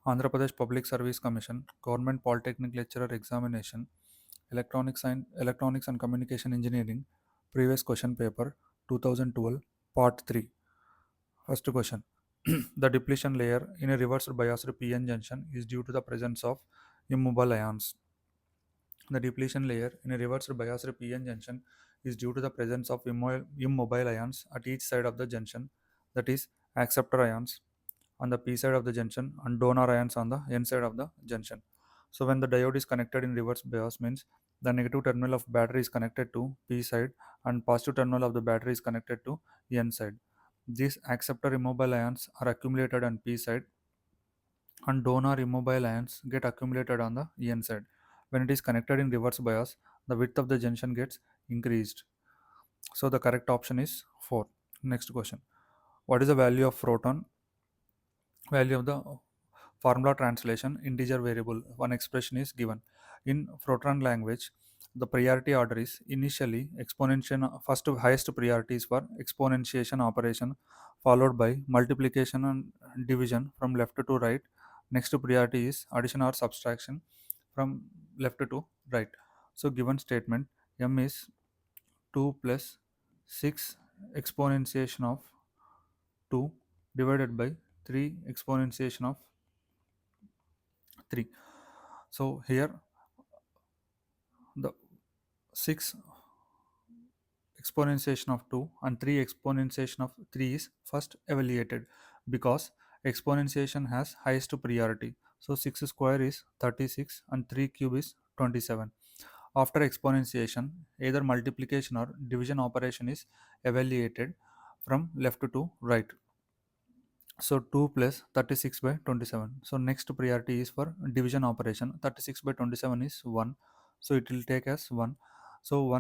Andhra Pradesh Public Service Commission, Government Polytechnic Lecturer Examination, Electronics and Communication Engineering, Previous Question Paper, 2012, Part 3. First question. The depletion layer in a reversed biased PN junction is due to the presence of immobile ions. The depletion layer in a reversed biased PN junction is due to the presence of immobile ions at each side of the junction, that is, acceptor ions on the P side of the junction and donor ions on the N side of the junction. So when the diode is connected in reverse bias means the negative terminal of battery is connected to P side and positive terminal of the battery is connected to N side. These acceptor immobile ions are accumulated on P side and donor immobile ions get accumulated on the N side. When it is connected in reverse bias, the width of the junction gets increased. So the correct option is 4. Next question. What is the value of proton? Value of the formula translation integer variable. One expression is given. In Fortran language, the priority order is initially exponential. First highest priority is for exponentiation operation, followed by multiplication and division from left to right. Next priority is addition or subtraction from left to right. So given statement m is 2 plus 6 exponentiation of 2 divided by 3 exponentiation of 3. So here the 6 exponentiation of 2 and 3 exponentiation of 3 is first evaluated because exponentiation has highest priority. So 6 square is 36 and 3 cube is 27. After exponentiation, either multiplication or division operation is evaluated from left to right. So 2 plus 36 by 27. So next priority is for division operation. 36 by 27 is 1. So it will take as 1. So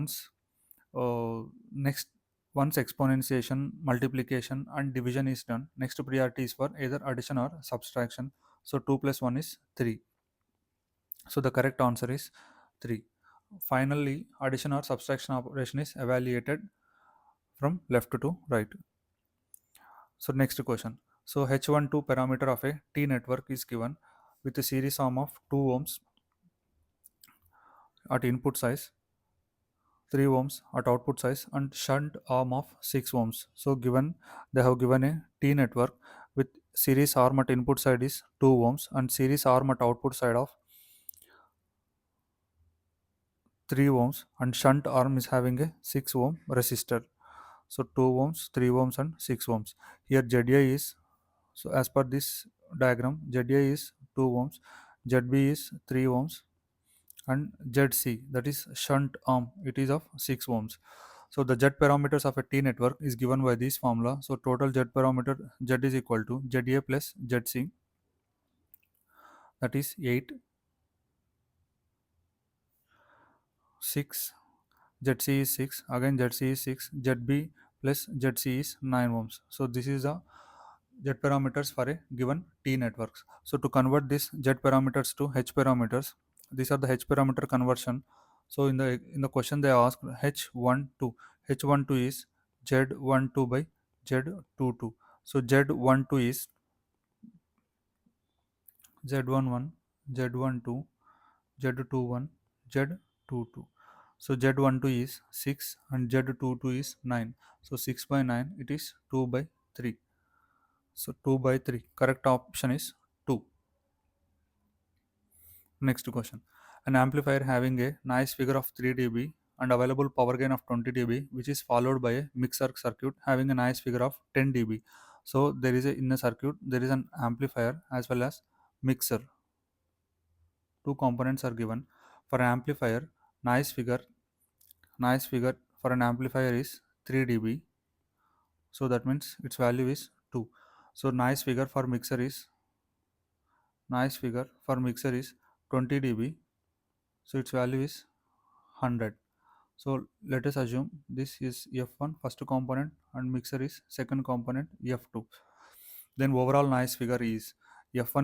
next once exponentiation, multiplication and division is done, next priority is for either addition or subtraction. So 2 plus 1 is 3. So the correct answer is 3. Finally, addition or subtraction operation is evaluated from left to right. So next question. So H12 parameter of a T network is given with a series arm of 2 ohms at input size, 3 ohms at output size and shunt arm of 6 ohms. So given they have given a T network with series arm at input side is 2 ohms and series arm at output side of 3 ohms and shunt arm is having a 6 ohm resistor. So 2 ohms, 3 ohms and 6 ohms. Here ZA is, so as per this diagram, ZA is 2 ohms, ZB is 3 ohms and ZC, that is shunt arm, it is of 6 ohms. So the Z parameters of a T network is given by this formula. So total Z parameter Z is equal to ZA plus ZC, that is 8, 6, ZC is 6, again ZC is 6, ZB plus ZC is 9 ohms. So this is the Z parameters for a given T networks. So to convert this Z parameters to H parameters, these are the H parameter conversion. So in the question they asked H12. H12 is Z12 by Z22. So Z12 is Z11, Z12, Z21, Z22. So Z12 is 6 and Z22 is 9. So 6 by 9 it is 2 by 3. So 2 by 3. Correct option is 2. Next question. An amplifier having a noise figure of 3 dB and available power gain of 20 dB, which is followed by a mixer circuit having a noise figure of 10 dB. So there is in the circuit there is an amplifier as well as mixer. Two components are given. For amplifier, noise figure for an amplifier is 3 dB. So that means its value is 2. So noise figure for mixer is 20 dB. So its value is 100. So let us assume this is F1 first component and mixer is second component F2. Then overall noise figure is F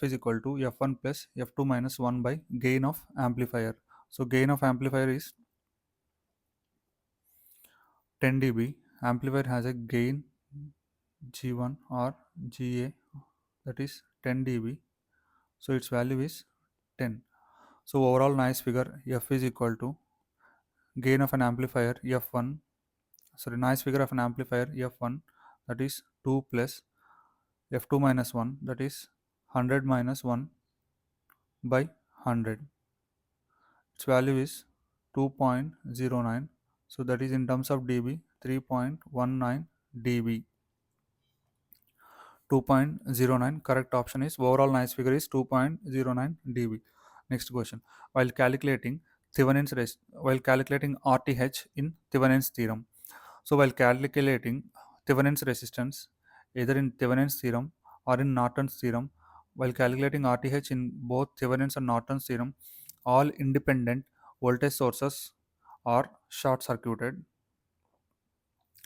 is equal to F1 plus F2 minus 1 by gain of amplifier. So gain of amplifier is 10 dB. Amplifier has a gain G1 or GA, that is 10 dB. So its value is 10. So overall noise figure f is equal to gain of an amplifier f1, sorry, noise figure of an amplifier f1, that is 2 plus f2 minus 1, that is 100 minus 1 by 100. Its value is 2.09. So that is in terms of dB 3.19 dB. 2.09, correct option is overall noise figure is 2.09 dB. Next question. While calculating while calculating RTH in Thevenin's theorem. So while calculating Thevenin's resistance either in Thevenin's theorem or in Norton's theorem, while calculating RTH in both Thevenin's and Norton's theorem, all independent voltage sources are short circuited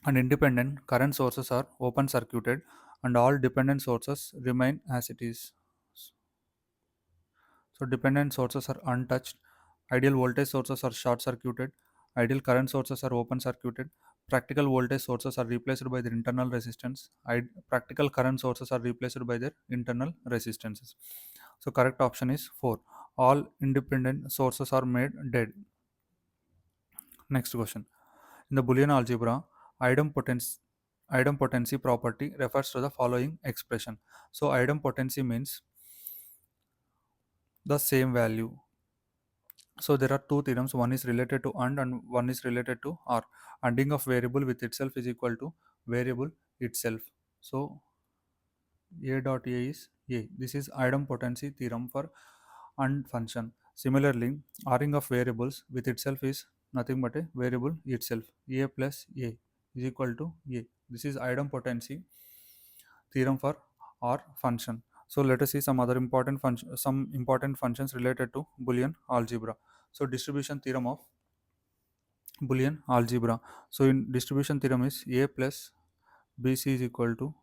and independent current sources are open circuited, and all dependent sources remain as it is. So dependent sources are untouched, ideal voltage sources are short circuited, ideal current sources are open circuited, practical voltage sources are replaced by their internal resistance, practical current sources are replaced by their internal resistances. So correct option is 4. All independent sources are made dead. Next question. In the Boolean algebra, idempotency, idempotency property refers to the following expression. So idempotency means the same value. So there are two theorems. One is related to and one is related to or. Anding of variable with itself is equal to variable itself. So a dot a is a. This is idempotency theorem for and function. Similarly, ring of variables with itself is nothing but a variable itself. A plus a is equal to a. This is idempotency theorem for R function. So let us see some important functions related to Boolean algebra. So distribution theorem of Boolean algebra. So in distribution theorem is a plus bc is equal to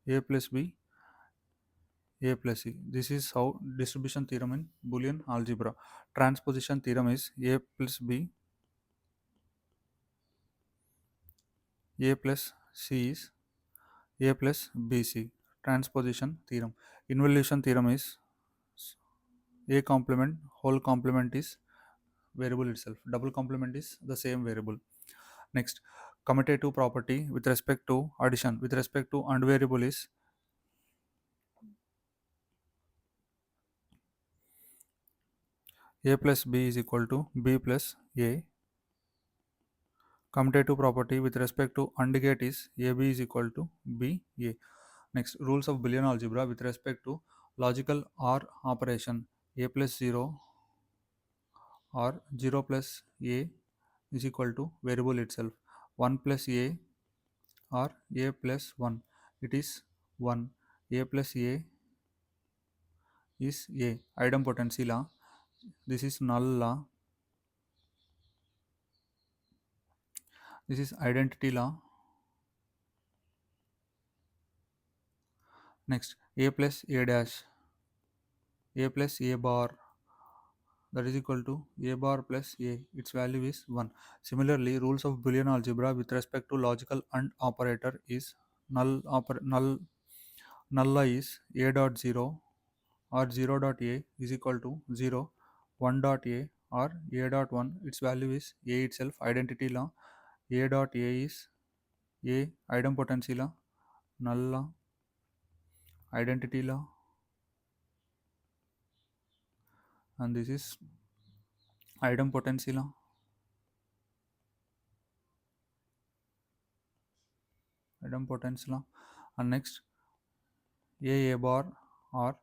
a plus b a plus c. This is how distribution theorem in Boolean algebra. Transposition theorem is a plus b a plus c is a plus bc. Transposition theorem. Involution theorem is a complement whole complement is variable itself, double complement is the same variable. Next, commutative property with respect to addition with respect to and variable is a plus b is equal to b plus a. Commutative property with respect to and gate is ab is equal to b a. Next, rules of Boolean algebra with respect to logical or operation. A plus 0 or 0 plus a is equal to variable itself. 1 plus a or a plus 1, it is 1. A plus a is a. Idempotency law, this is null law, this is identity law. Next, a plus a dash, a plus a bar, that is equal to a bar plus a, its value is 1. Similarly, rules of Boolean algebra with respect to logical and operator is null is a dot 0 or 0 dot a is equal to 0, 1 dot a or a dot 1, its value is a itself. Identity law, a dot a is a. Idempotency law, null law, identity law, and this is idempotency law. Idempotency law. And next, a bar or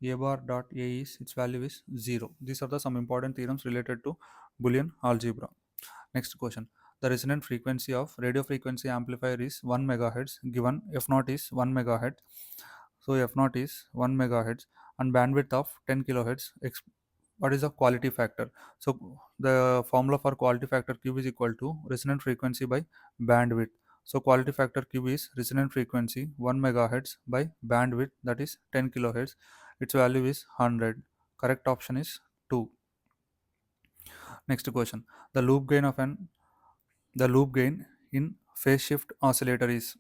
a bar dot a is its value is 0. These are the some important theorems related to Boolean algebra. Next question. The resonant frequency of radio frequency amplifier is 1 megahertz, given f naught is 1 megahertz. So f naught is 1 megahertz and bandwidth of 10 kilohertz. What is the quality factor? So the formula for quality factor Q is equal to resonant frequency by bandwidth. So quality factor Q is resonant frequency 1 megahertz by bandwidth, that is 10 kilohertz. Its value is 100. Correct option is 2. Next question. The loop gain of an the loop gain in phase shift oscillator is,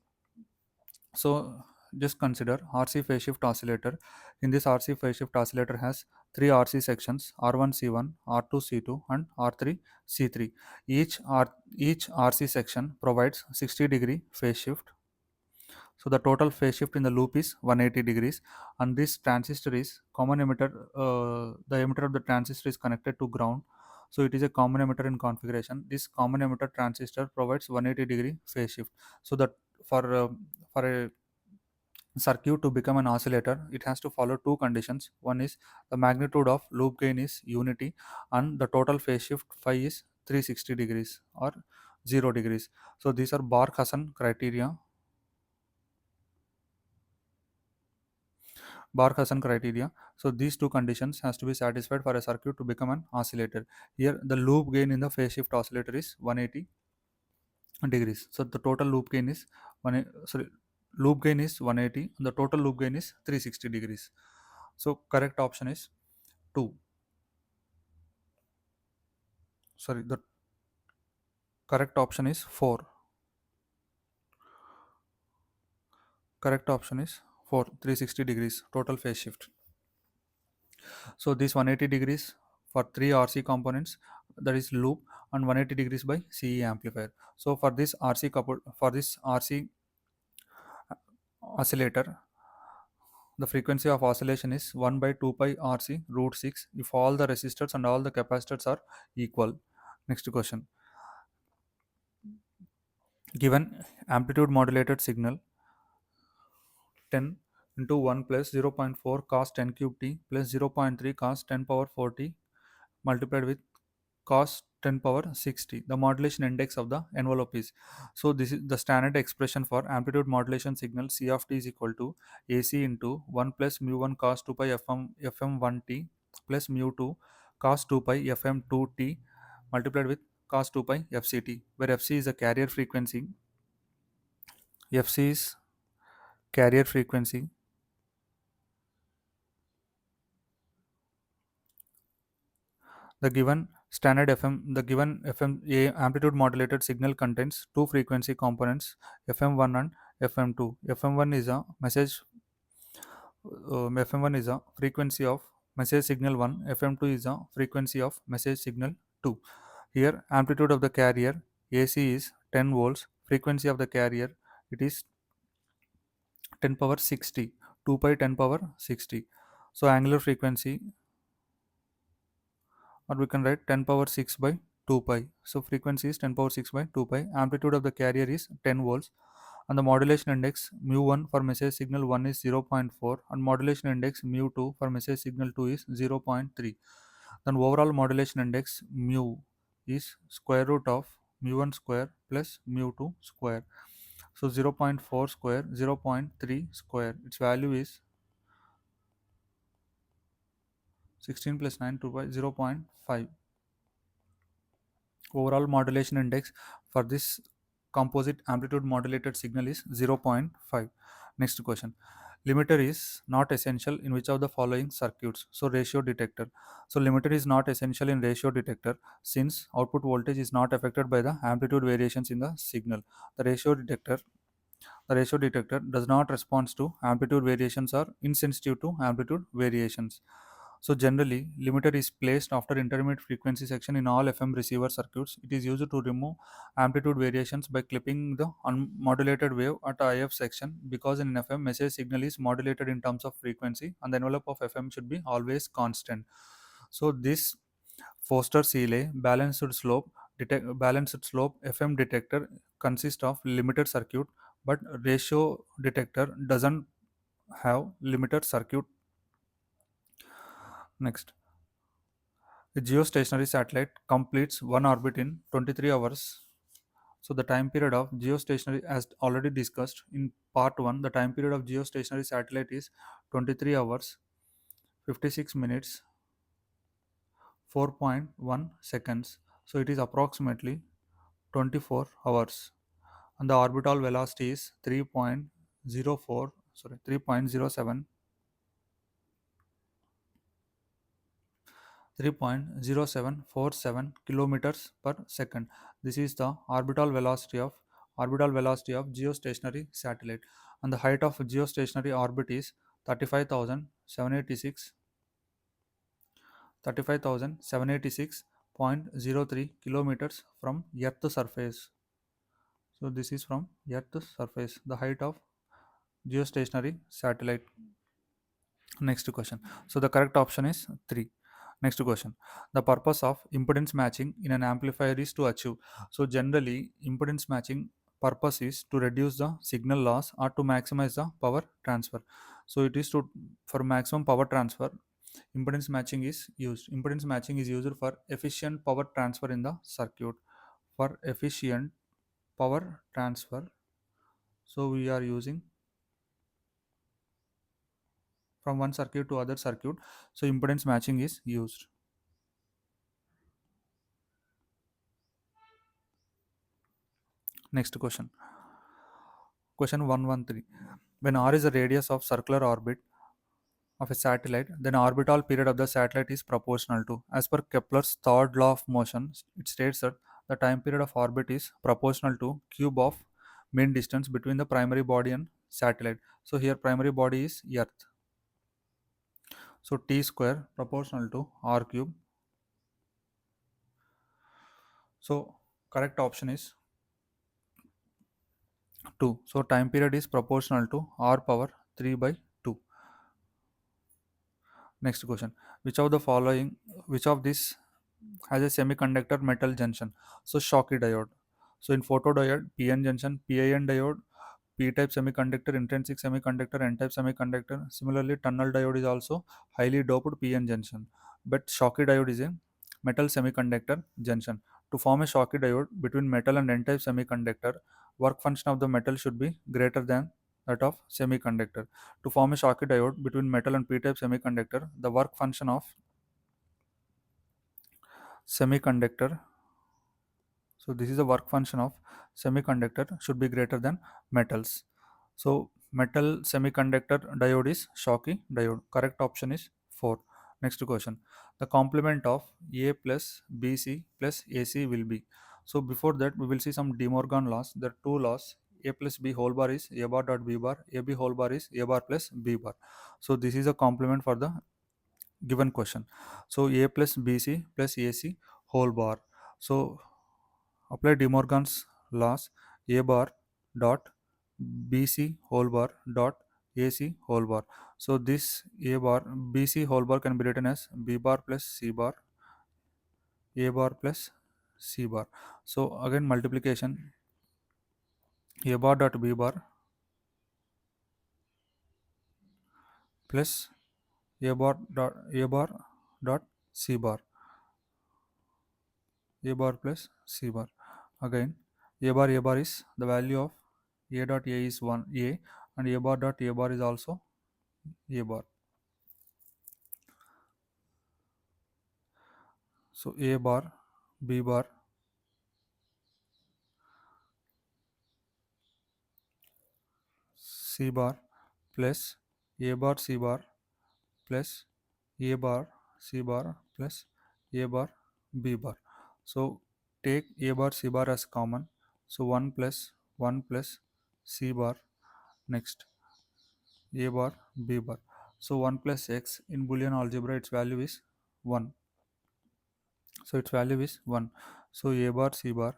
so just consider RC phase shift oscillator. In this RC phase shift oscillator has three RC sections, R1 C1, R2 C2, and R3 C3. Each RC section provides 60-degree phase shift. So the total phase shift in the loop is 180 degrees, and this transistor is common emitter. The emitter of the transistor is connected to ground, so it is a common emitter in configuration. This common emitter transistor provides 180-degree phase shift. So that for a circuit to become an oscillator, it has to follow two conditions. One is the magnitude of loop gain is unity, and the total phase shift phi is 360 degrees or 0 degrees. So these are Bark-Hassan criteria. Bark-Hassan criteria. So these two conditions has to be satisfied for a circuit to become an oscillator. Here the loop gain in the phase shift oscillator is 180 degrees. So the total loop gain is loop gain is 180 and the total loop gain is 360 degrees. So correct option is 2. The correct option is 4. Correct option is 4, 360 degrees total phase shift. So this 180 degrees for three RC components, that is loop, and 180 degrees by CE amplifier. So for this RC oscillator, the frequency of oscillation is 1 by 2 pi RC root 6 if all the resistors and all the capacitors are equal. Next question. Given amplitude modulated signal 10 into 1 plus 0.4 cos 10 cube t plus 0.3 cos 10 power 40 multiplied with cos 10 power 60. The modulation index of the envelope is. So this is the standard expression for amplitude modulation signal. C of t is equal to AC into 1 plus mu 1 cos 2 pi fm1 t plus mu 2 cos 2 pi fm2 t multiplied with cos 2 pi fct, where fc is the carrier frequency. Fc is carrier frequency. The given FM amplitude modulated signal contains two frequency components, FM1 and FM2. FM1 is a FM1 is a frequency of message signal 1. FM2 is a frequency of message signal 2. Here amplitude of the carrier AC is 10 volts. Frequency of the carrier, it is 10 power 60. 2 pi 10 power 60. So angular frequency, or we can write 10 power 6 by 2 pi. So frequency is 10 power 6 by 2 pi. Amplitude of the carrier is 10 volts, and the modulation index mu 1 for message signal 1 is 0.4, and modulation index mu 2 for message signal 2 is 0.3. Then overall modulation index mu is square root of mu 1 square plus mu 2 square. So 0.4 square, 0.3 square. Its value is 16 plus 9 2 by 0.5. Overall modulation index for this composite amplitude modulated signal is 0.5. Next question. Limiter is not essential in which of the following circuits? So ratio detector. So limiter is not essential in ratio detector since output voltage is not affected by the amplitude variations in the signal. The ratio detector the ratio detector does not respond to amplitude variations or insensitive to amplitude variations. So generally, limiter is placed after intermediate frequency section in all FM receiver circuits. It is used to remove amplitude variations by clipping the unmodulated wave at IF section, because in FM message signal is modulated in terms of frequency and the envelope of FM should be always constant. So this Foster Seeley balanced slope FM detector consists of limited circuit, but ratio detector doesn't have limited circuit. Next. A geostationary satellite completes one orbit in 23 hours. So the time period of geostationary, as already discussed in part 1, the time period of geostationary satellite is 23 hours, 56 minutes, 4.1 seconds. So it is approximately 24 hours. And the orbital velocity is 3.07 3.0747 kilometers per second. This is the orbital velocity of geostationary satellite. and the height of geostationary orbit is 35,786.03 kilometers from Earth surface. So this is from Earth surface, the height of geostationary satellite. Next question. So the correct option is 3. Next question. The purpose of impedance matching in an amplifier is to achieve. So generally, impedance matching purpose is to reduce the signal loss or to maximize the power transfer. So it is to for maximum power transfer. Impedance matching is used. Impedance matching is used for efficient power transfer in the circuit. For efficient power transfer, so we are using from one circuit to other circuit. So impedance matching is used. Next question. Question 113. When r is the radius of circular orbit of a satellite, then orbital period of the satellite is proportional to. As per Kepler's third law of motion, it states that the time period of orbit is proportional to cube of mean distance between the primary body and satellite. So here primary body is Earth. So t square proportional to r cube. So correct option is 2. So time period is proportional to r power 3 by 2. Next question. Which of this has a semiconductor metal junction? So Schottky diode. So in photodiode, PN junction, PIN diode, P-type semiconductor, intrinsic semiconductor, N-type semiconductor. Similarly, tunnel diode is also highly doped PN junction. But Schottky diode is a metal semiconductor junction. To form a Schottky diode between metal and N-type semiconductor, work function of the metal should be greater than that of semiconductor. To form a Schottky diode between metal and P-type semiconductor, the work function of semiconductor, so this is the work function of semiconductor, should be greater than metals. So metal semiconductor diode is Schottky diode. Correct option is 4. Next question. The complement of A plus BC plus AC will be. So before that we will see some De Morgan laws. There are two laws. A plus B whole bar is A bar dot B bar. AB whole bar is A bar plus B bar. So this is a complement for the given question. So A plus BC plus AC whole bar. So apply De Morgan's laws. A bar dot BC whole bar dot AC whole bar. So this A bar BC whole bar can be written as B bar plus C bar, A bar plus C bar. So again multiplication, A bar dot B bar plus A bar dot C bar, A bar plus C bar. Again A bar is the value of A dot A is 1 A, and A bar dot A bar is also A bar. So A bar, B bar, C bar plus A bar C bar plus A bar C bar plus A bar B bar. So take A bar C bar as common. So 1 plus C bar. Next A bar B bar. So 1 plus X in Boolean algebra, its value is 1. So its value is 1. So A bar C bar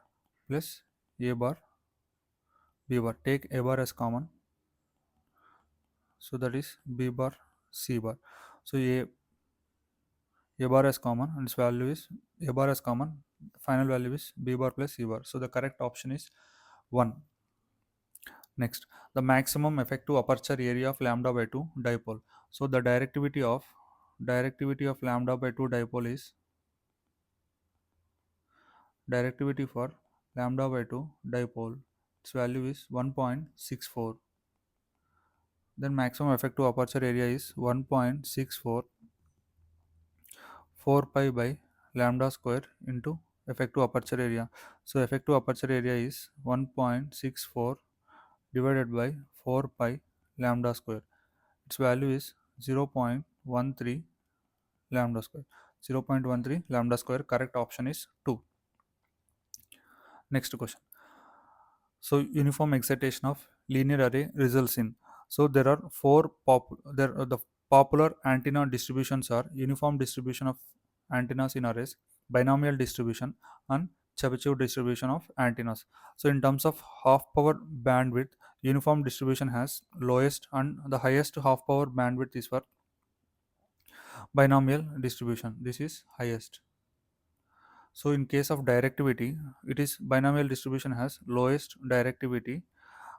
plus A bar B bar. Take A bar as common. So that is B bar C bar. So A bar is common and its value is A bar is common. Final value is B bar plus C bar. So the correct option is 1. Next, the maximum effective aperture area of lambda by 2 dipole. So the directivity of lambda by 2 dipole is directivity for lambda by 2 dipole. Its value is 1.64. Then maximum effective aperture area is 1.64 4 pi by lambda square into effective aperture area. So effective aperture area is 1.64 divided by 4 pi lambda square. Its value is 0.13 lambda square. 0.13 lambda square. Correct option is 2. Next question. So uniform excitation of linear array results in. So there are there are the popular antenna distributions are uniform distribution of antennas in arrays, binomial distribution, and Chebyshev distribution of antennas. So in terms of half power bandwidth, uniform distribution has lowest and the highest half power bandwidth is for binomial distribution. This is highest. So in case of directivity, it is binomial distribution has lowest directivity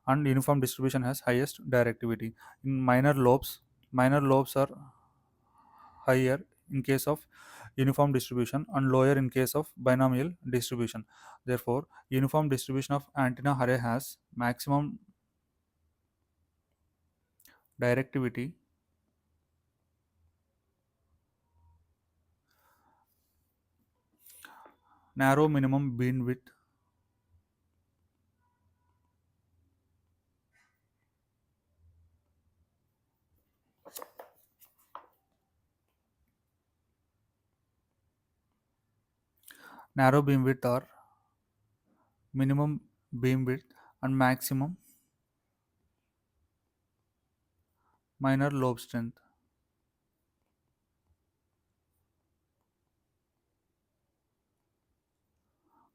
and uniform distribution has highest directivity. In minor lobes are higher in case of uniform distribution and lower in case of binomial distribution. Therefore, uniform distribution of antenna array has maximum directivity, narrow minimum beamwidth, narrow beamwidth or minimum beamwidth and maximum minor lobe strength.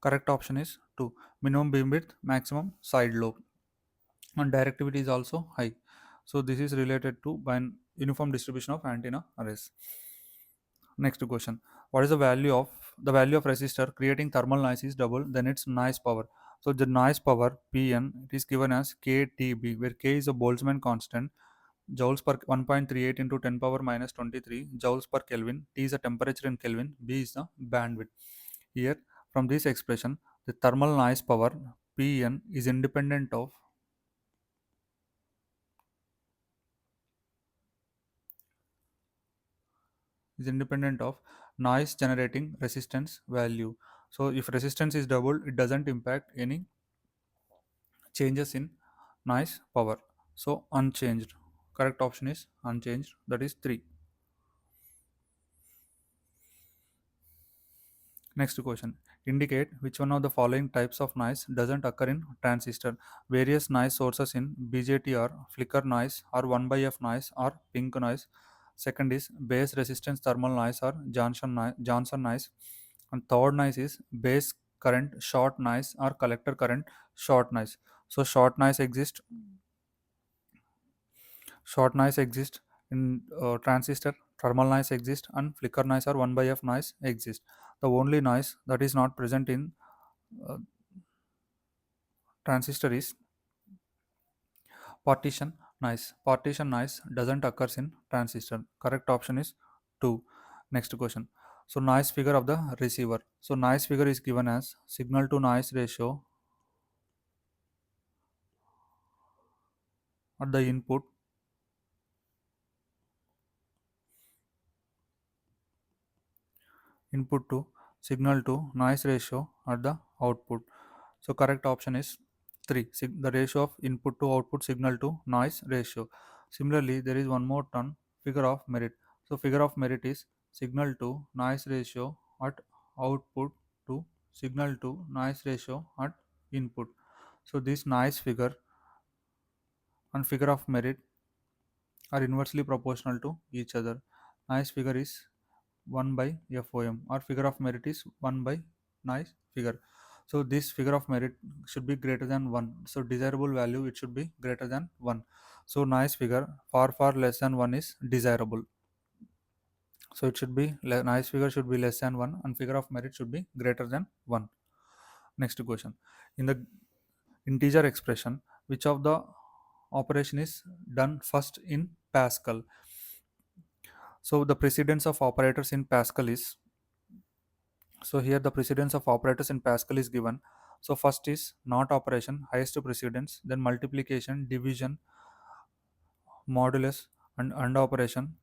Correct option is 2. Minimum beamwidth, maximum side lobe. And directivity is also high. So this is related to uniform distribution of antenna arrays. Next question: what is the value of resistor creating thermal noise is double than its noise power? So the noise power Pn, it is given as kTb, where k is a Boltzmann constant, joules per 1.38 into 10 power minus 23 joules per Kelvin. T is the temperature in Kelvin. B is the bandwidth. Here, from this expression, the thermal noise power Pn is independent of noise generating resistance value. So if resistance is doubled, it doesn't impact any changes in noise power. So unchanged. Correct option is unchanged. That is 3. Next question. Indicate which one of the following types of noise doesn't occur in transistor. Various noise sources in BJT are flicker noise or 1 by F noise or pink noise. Second is base resistance thermal noise or Johnson noise. And third noise is base current short noise or collector current short noise. So short noise exists in transistor, thermal noise exists, and flicker noise or 1 by F noise exists. The only noise that is not present in uh, transistor is partition noise. Partition noise doesn't occur in transistor. Correct option is 2. Next question. So noise figure of the receiver. So noise figure is given as signal to noise ratio at the input to signal to noise ratio at the output. So correct option is 3. The ratio of input to output signal to noise ratio. Similarly, there is one more term, figure of merit. So figure of merit is signal to noise ratio at output to signal to noise ratio at input. So this noise figure and figure of merit are inversely proportional to each other. Noise figure is 1 by FOM, or figure of merit is 1 by noise figure. So this figure of merit should be greater than 1. So desirable value, it should be greater than 1. So noise figure far less than 1 is desirable. So it should be noise figure should be less than 1 and figure of merit should be greater than 1. Next question. In the integer expression, which of the operation is done first in Pascal? So the precedence of operators in Pascal is, so here the precedence of operators in Pascal is given. So first is not operation, highest precedence, then multiplication, division, modulus, and operation.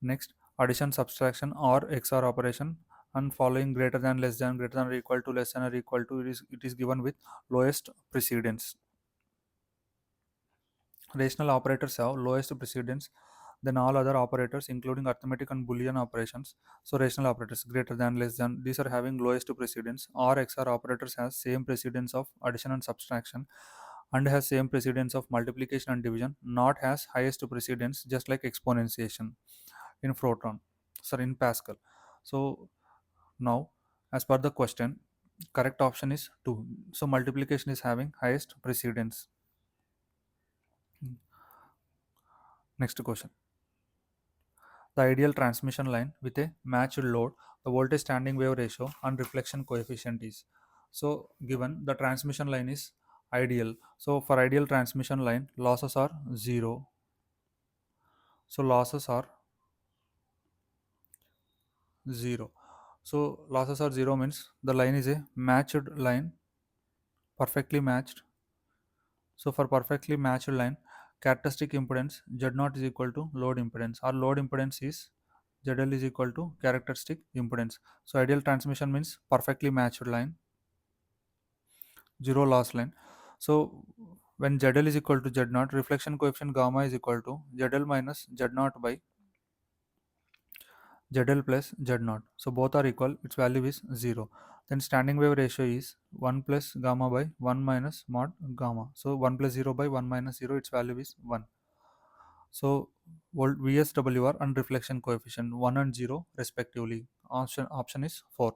Next, addition, subtraction, or XOR operation, and following greater than or equal to, less than or equal to, it is given with lowest precedence. Rational operators have lowest precedence than all other operators, including arithmetic and Boolean operations. So rational operators greater than, less than, these are having lowest precedence. Or XOR operators has same precedence of addition and subtraction. and has same precedence of multiplication and division, not has highest precedence just like exponentiation in proton, sorry, in Pascal. So now, as per the question, correct option is 2. So multiplication is having highest precedence. Next question. The ideal transmission line with a matched load, the voltage standing wave ratio and reflection coefficient is. So given the transmission line is ideal. So for ideal transmission line, losses are 0. So losses are 0. So losses are 0 means the line is a matched line, perfectly matched. So for perfectly matched line, characteristic impedance Z0 is equal to load impedance. Our load impedance is ZL is equal to characteristic impedance. So ideal transmission means perfectly matched line, zero loss line. So when ZL is equal to Z0, reflection coefficient gamma is equal to ZL minus Z0 by ZL plus Z0. So both are equal, its value is 0. Then standing wave ratio is 1 plus gamma by 1 minus mod gamma. So 1 plus 0 by 1 minus 0, its value is 1. So VSWR and reflection coefficient 1 and 0 respectively. Option is 4.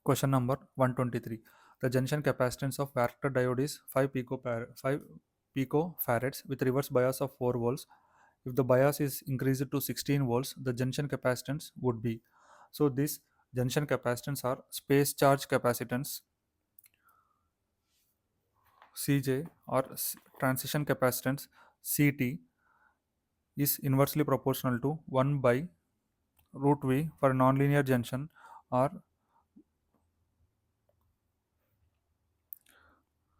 Question number 123. The junction capacitance of varactor diode is 5 picofarads with reverse bias of 4 volts. If the bias is increased to 16 volts, the junction capacitance would be. So these junction capacitance are space charge capacitance CJ or transition capacitance CT is inversely proportional to 1 by root V for nonlinear junction, or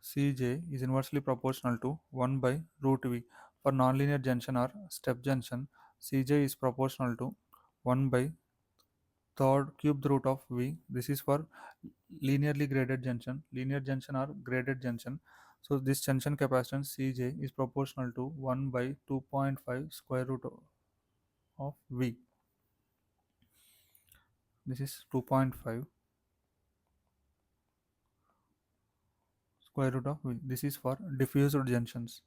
Cj is inversely proportional to 1 by root V. For nonlinear junction or step junction, Cj is proportional to 1 by third cubed root of V. This is for linearly graded junction, linear junction or graded junction. So this junction capacitance Cj is proportional to 1 by 2.5 square root of V. This is 2.5 square root of V. This is for diffused junctions.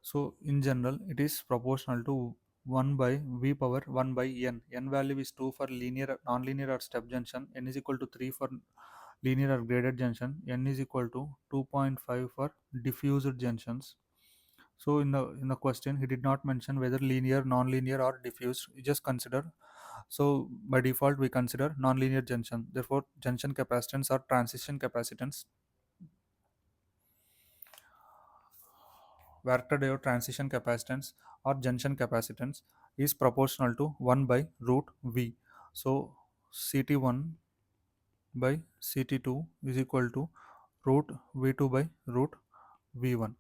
So in general, it is proportional to 1 by V power 1 by N. N value is 2 for linear, nonlinear or step junction. N is equal to 3 for linear or graded junction. N is equal to 2.5 for diffused junctions. So in the question, he did not mention whether linear, nonlinear or diffused. You just consider. So by default, we consider nonlinear junction. Therefore, junction capacitance or transition capacitance, varactor diode transition capacitance or junction capacitance is proportional to 1 by root V. So CT1 by CT2 is equal to root V2 by root V1.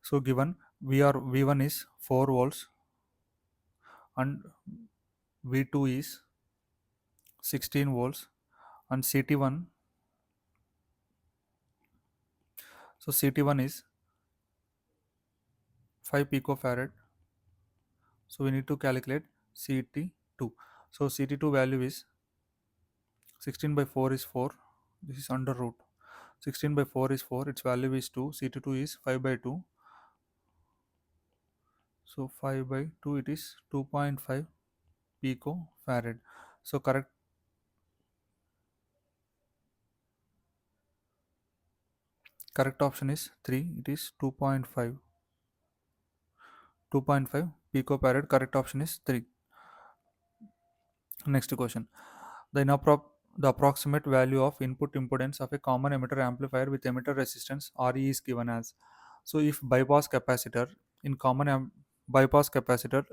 So given V1 is 4 volts and V2 is 16 volts and CT1, so CT1 is 5 picofarad. So we need to calculate CT2. So CT2 value is 16 by 4 is 4. This is under root. 16 by 4 is 4. Its value is 2. CT2 is 5 by 2. So 5 by 2, it is 2.5 picofarad. So correct option is 3. It is 2.5. 2.5 picofarad. Correct option is 3. Next question. The approximate value of input impedance of a common emitter amplifier with emitter resistance Re is given as. So if bypass capacitor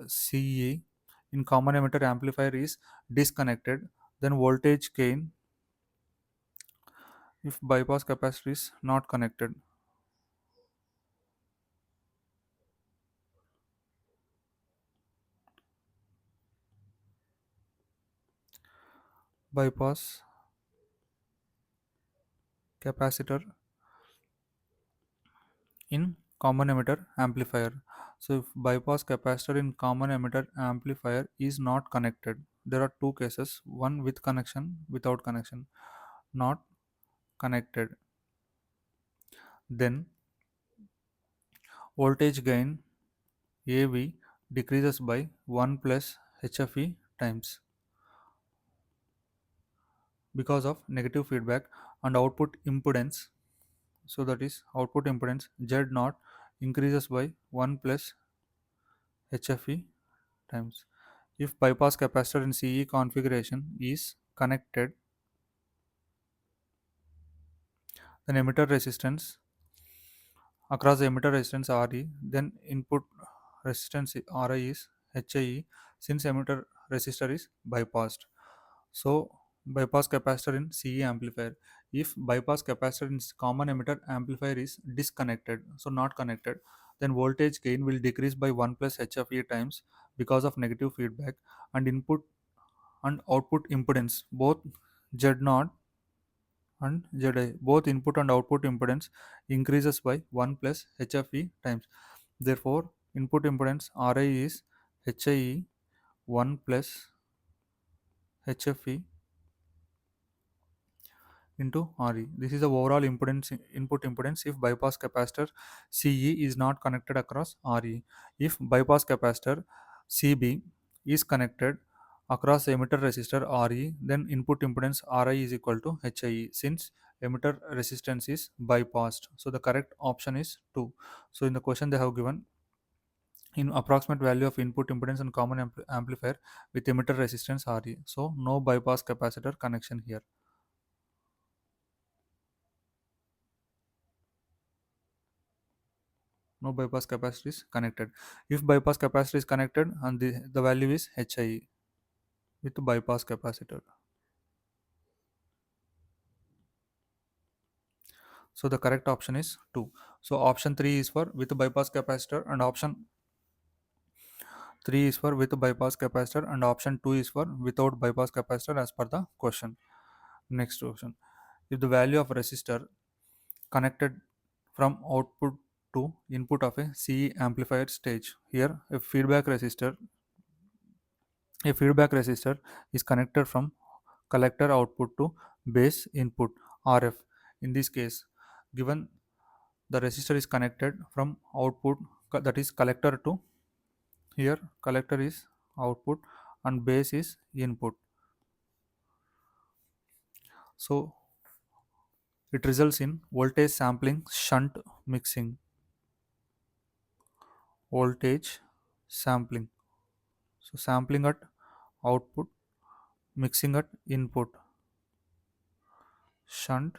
Ce in common emitter amplifier is disconnected, then voltage gain if bypass capacitor is not connected. Bypass capacitor in common emitter amplifier. So if bypass capacitor in common emitter amplifier is not connected, there are two cases, one with connection, without connection. Not connected. Then voltage gain AV decreases by 1 plus HFE times because of negative feedback, and output impedance, so that is output impedance Z0 increases by 1 plus HFE times. If bypass capacitor in CE configuration is connected, then emitter resistance across the emitter resistance RE, then input resistance RI is HIE, since emitter resistor is bypassed. So bypass capacitor in CE amplifier. If bypass capacitor in common emitter amplifier is disconnected, so not connected, then voltage gain will decrease by 1 plus HFE times because of negative feedback, and input and output impedance both Z0 and ZI, both input and output impedance increases by 1 plus HFE times. Therefore, input impedance RI is HIE 1 plus HFE into RE. This is the overall impedance, input impedance if bypass capacitor CE is not connected across RE. If bypass capacitor CB is connected across the emitter resistor RE, then input impedance RI is equal to HIE, since emitter resistance is bypassed. So the correct option is 2. So in the question they have given in approximate value of input impedance and common amplifier with emitter resistance RE. So no bypass capacitor connection here. No bypass capacitor is connected. If bypass capacitor is connected and the value is HIE with bypass capacitor. So the correct option is 2. So option 3 is for with bypass capacitor, and option 3 is for with bypass capacitor, and option 2 is for without bypass capacitor as per the question. Next question. If the value of resistor connected from output to input of a CE amplifier stage, here a feedback resistor is connected from collector output to base input RF. In this case, given the resistor is connected from output, that is collector to, here collector is output and base is input. So it results in voltage sampling shunt mixing. Voltage sampling. So sampling at output, mixing at input, shunt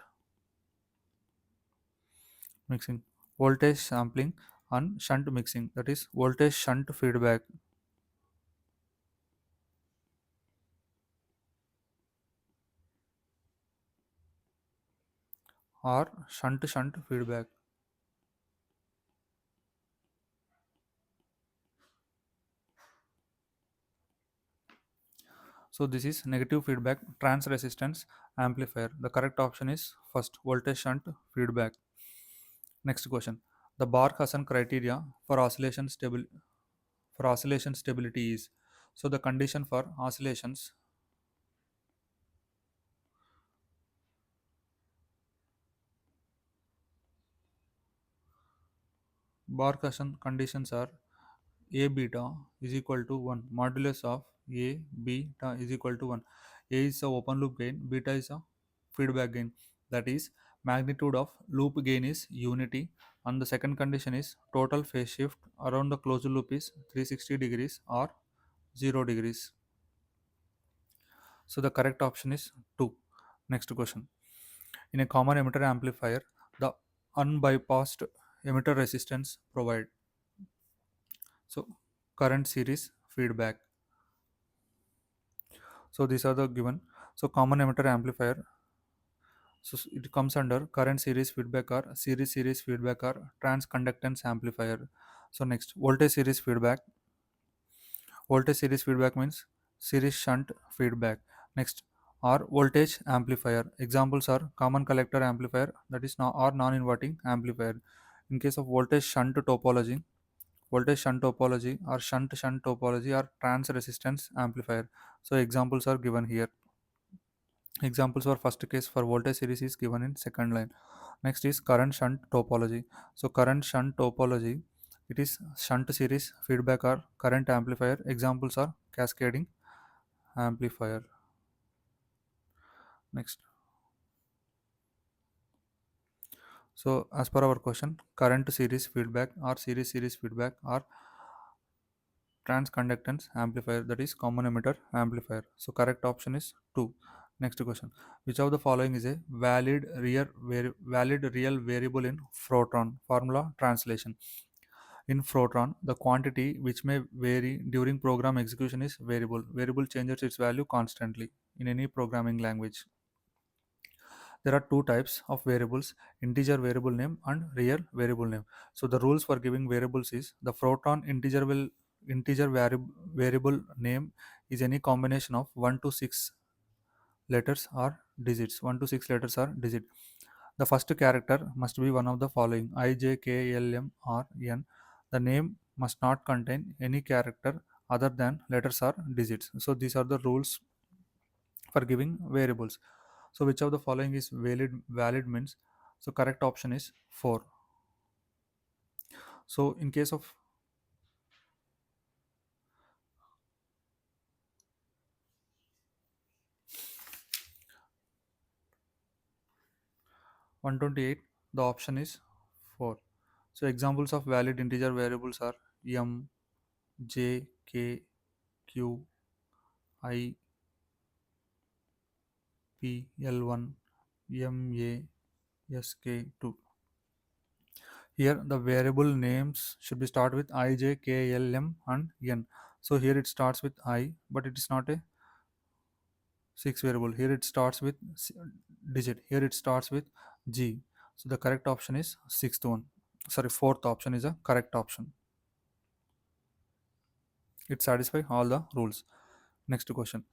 mixing. Voltage sampling and shunt mixing, that is voltage shunt feedback or shunt feedback. So this is negative feedback trans resistance amplifier. The correct option is first, voltage shunt feedback. Next question. The Bark-Hassan criteria for oscillation stability is, so the condition for oscillations, Bark-Hassan conditions are A beta is equal to 1, modulus of A beta is equal to 1. A is a open loop gain, beta is a feedback gain. That is, magnitude of loop gain is unity, and the second condition is total phase shift around the closed loop is 360 degrees or 0 degrees. So the correct option is 2. Next question. In a common emitter amplifier, the unbypassed emitter resistance provide, so current series feedback. So these are the given. So common emitter amplifier. So it comes under current series feedback or transconductance amplifier. So next, voltage series feedback. Voltage series feedback means series shunt feedback. Next, or voltage amplifier. Examples are common collector amplifier, that is or non-inverting amplifier. In case of voltage shunt topology or shunt topology or trans resistance amplifier. So examples are given here. Examples for first case for voltage series is given in second line. Next is current shunt topology. So current shunt topology, it is shunt series feedback or current amplifier. Examples are cascading amplifier. Next. So as per our question, current series feedback or series feedback or transconductance amplifier, that is common emitter amplifier. So correct option is 2. Next question. Which of the following is a valid real variable in Fortran? Formula translation. In Fortran, the quantity which may vary during program execution is variable. Variable changes its value constantly in any programming language. There are two types of variables: integer variable name and real variable name. So the rules for giving variables is the Fortran variable name is any combination of 1 to 6 letters or digits. 1 to 6 letters or digit. The first character must be one of the following: I, J, K, L, M, or N. The name must not contain any character other than letters or digits. So these are the rules for giving variables. So which of the following is valid means? So correct option is 4. So in case of 128, the option is 4. So examples of valid integer variables are M, J, K, Q, I, P, L1, M, A, S, K, 2. Here the variable names should be start with I, J, K, L, M and N. So here it starts with I, but it is not a 6 variable. Here it starts with digit. Here it starts with G. So the correct option is sixth one. Sorry, fourth option is a correct option. It satisfies all the rules. Next question.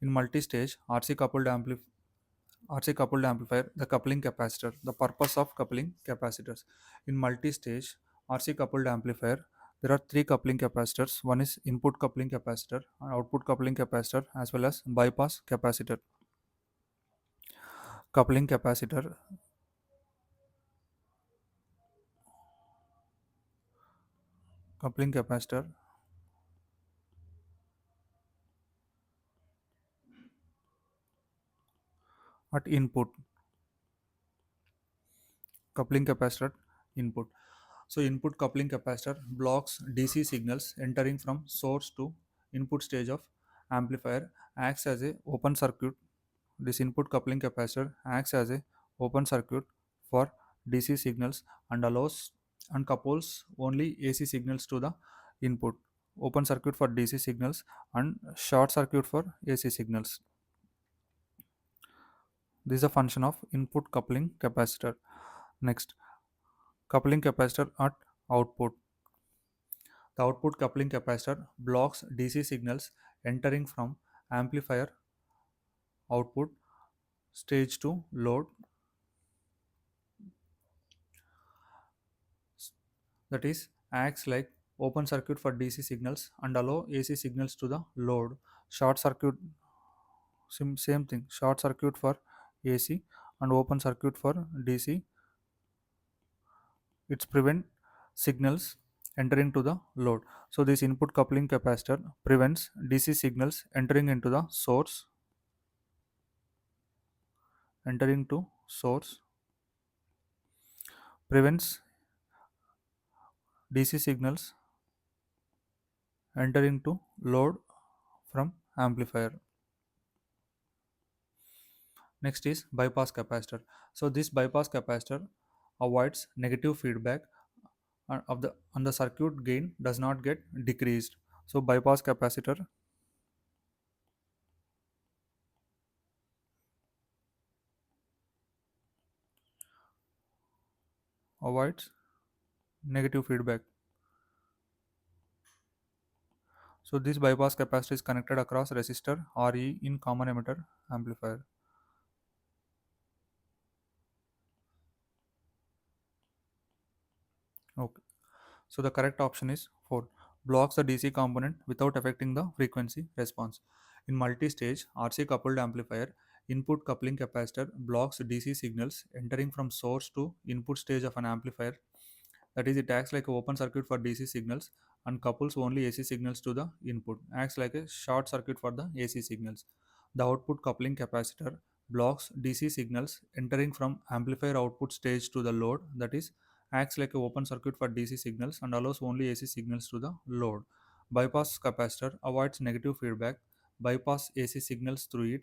In multi-stage RC coupled amplifier, the coupling capacitor. The purpose of coupling capacitors. In multi-stage RC coupled amplifier, there are three coupling capacitors. One is input coupling capacitor, output coupling capacitor, as well as bypass capacitor. Coupling capacitor, coupling capacitor at input, coupling capacitor at input. So input coupling capacitor blocks DC signals entering from source to input stage of amplifier, acts as a open circuit. This input coupling capacitor acts as a open circuit for DC signals and allows and couples only AC signals to the input. Open circuit for DC signals and short circuit for AC signals. This is a function of input coupling capacitor. Next, coupling capacitor at output. The output coupling capacitor blocks DC signals entering from amplifier output stage to load, that is acts like open circuit for DC signals and allow AC signals to the load. Short circuit, same thing, short circuit for AC and open circuit for DC. It's prevent signals entering to the load. So this input coupling capacitor prevents DC signals entering to source, prevents DC signals entering to load from amplifier. Next is bypass capacitor. So this bypass capacitor avoids negative feedback of the and the circuit gain does not get decreased. So bypass capacitor avoids negative feedback. So this bypass capacitor is connected across resistor RE in common emitter amplifier. Okay. So the correct option is 4. Blocks the DC component without affecting the frequency response. In multi-stage RC coupled amplifier, Input coupling capacitor blocks DC signals entering from source to input stage of an amplifier. That is, it acts like an open circuit for DC signals and couples only AC signals to the input. Acts like a short circuit for the AC signals. The output coupling capacitor blocks DC signals entering from amplifier output stage to the load. That is, acts like an open circuit for DC signals and allows only AC signals to the load. Bypass capacitor avoids negative feedback, bypass AC signals through it,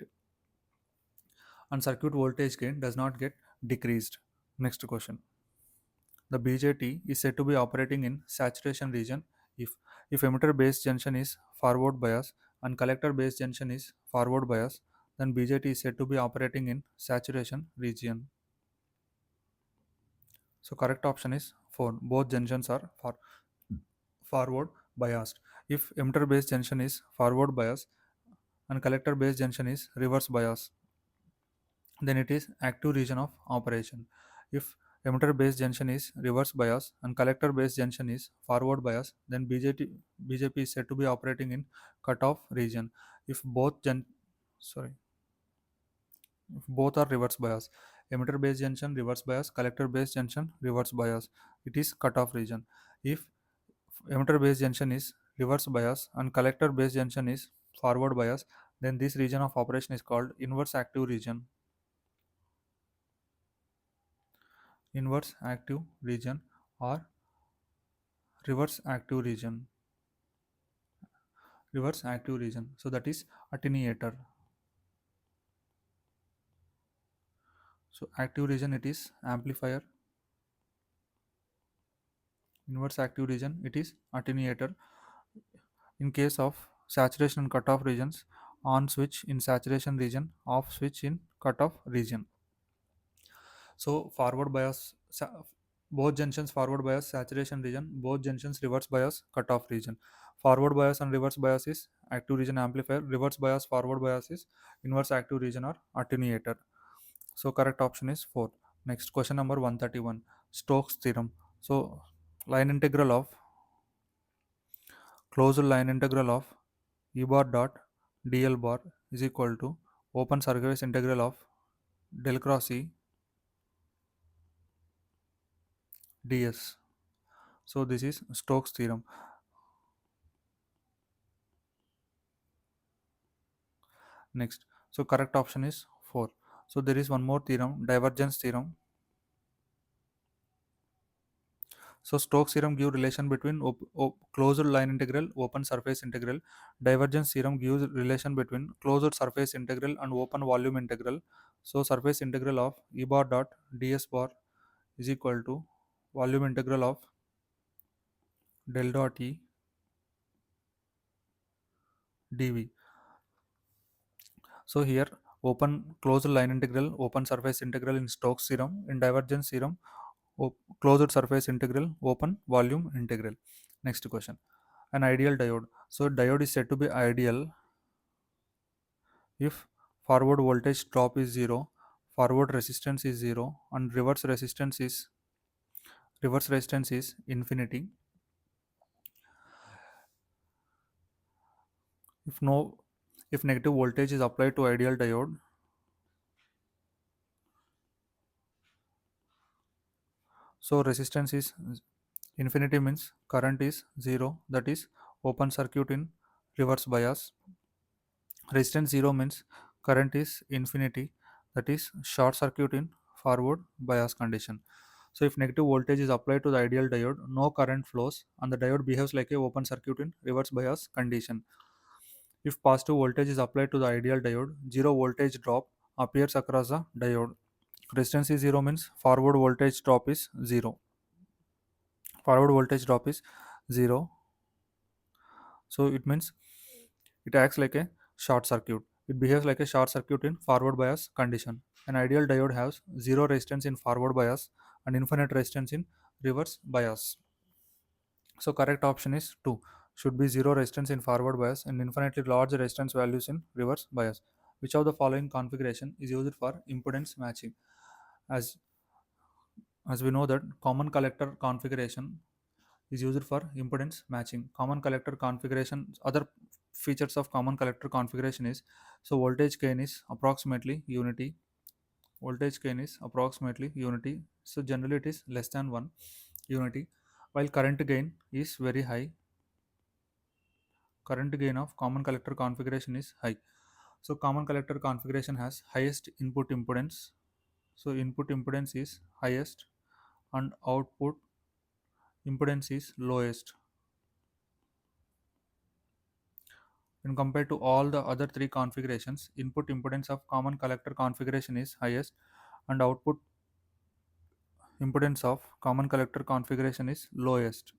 and circuit voltage gain does not get decreased. Next question. The BJT is said to be operating in saturation region if emitter base junction is forward bias and collector base junction is forward bias, then BJT is said to be operating in saturation region. So correct option is 4. Both junctions are forward biased. If emitter base junction is forward bias and collector base junction is reverse bias, then it is active region of operation. If emitter base junction is reverse bias and collector base junction is forward bias, then BJP is said to be operating in cutoff region. If both sorry, if both are reverse bias, emitter base junction reverse bias, collector base junction reverse bias, it is cutoff region. If emitter base junction is reverse bias and collector base junction is forward bias, then this region of operation is called inverse active region. Inverse active region or reverse active region. Reverse active region, so that is attenuator. So active region, it is amplifier. Inverse active region, it is attenuator. In case of saturation and cutoff regions, on switch in saturation region, off switch in cutoff region. So forward bias, both junctions forward bias saturation region, both junctions reverse bias cutoff region. Forward bias and reverse bias is active region amplifier, reverse bias forward bias is inverse active region or attenuator. So correct option is 4. Next question number 131, Stokes theorem. So line integral of closed line integral of E bar dot dl bar is equal to open surface integral of del cross E ds. So this is Stokes theorem. Next, so correct option is 4. So there is one more theorem, divergence theorem. So Stokes theorem give relation between closed line integral, open surface integral. Divergence theorem gives relation between closed surface integral and open volume integral. So surface integral of E bar dot ds bar is equal to volume integral of del dot E dv. So here open closed line integral, open surface integral in Stokes theorem. In divergence theorem, closed surface integral, open volume integral. Next question. An ideal diode. So diode is said to be ideal if forward voltage drop is 0, forward resistance is 0, and reverse resistance is infinity. If no if negative voltage is applied to ideal diode, so resistance is infinity means current is 0, that is open circuit in reverse bias. Resistance 0 means current is infinity, that is short circuit in forward bias condition. So if negative voltage is applied to the ideal diode, no current flows and the diode behaves like a open circuit in reverse bias condition. If positive voltage is applied to the ideal diode, zero voltage drop appears across the diode. Resistance is 0 means forward voltage drop is 0. Forward voltage drop is 0. So it means it acts like a short circuit. It behaves like a short circuit in forward bias condition. An ideal diode has zero resistance in forward bias and infinite resistance in reverse bias. So correct option is 2. Should be zero resistance in forward bias and infinitely large resistance values in reverse bias. Which of the following configuration is used for impedance matching? As as we know that common collector configuration is used for impedance matching. Common collector configuration, other features of common collector configuration is, so voltage gain is approximately unity. Voltage gain is approximately unity. So generally it is less than 1 unity. While current gain is very high. Current gain of common collector configuration is high. So common collector configuration has highest input impedance. So input impedance is highest and output impedance is lowest. When compared to all the other three configurations, input impedance of common collector configuration is highest and output impedance of common collector configuration is lowest.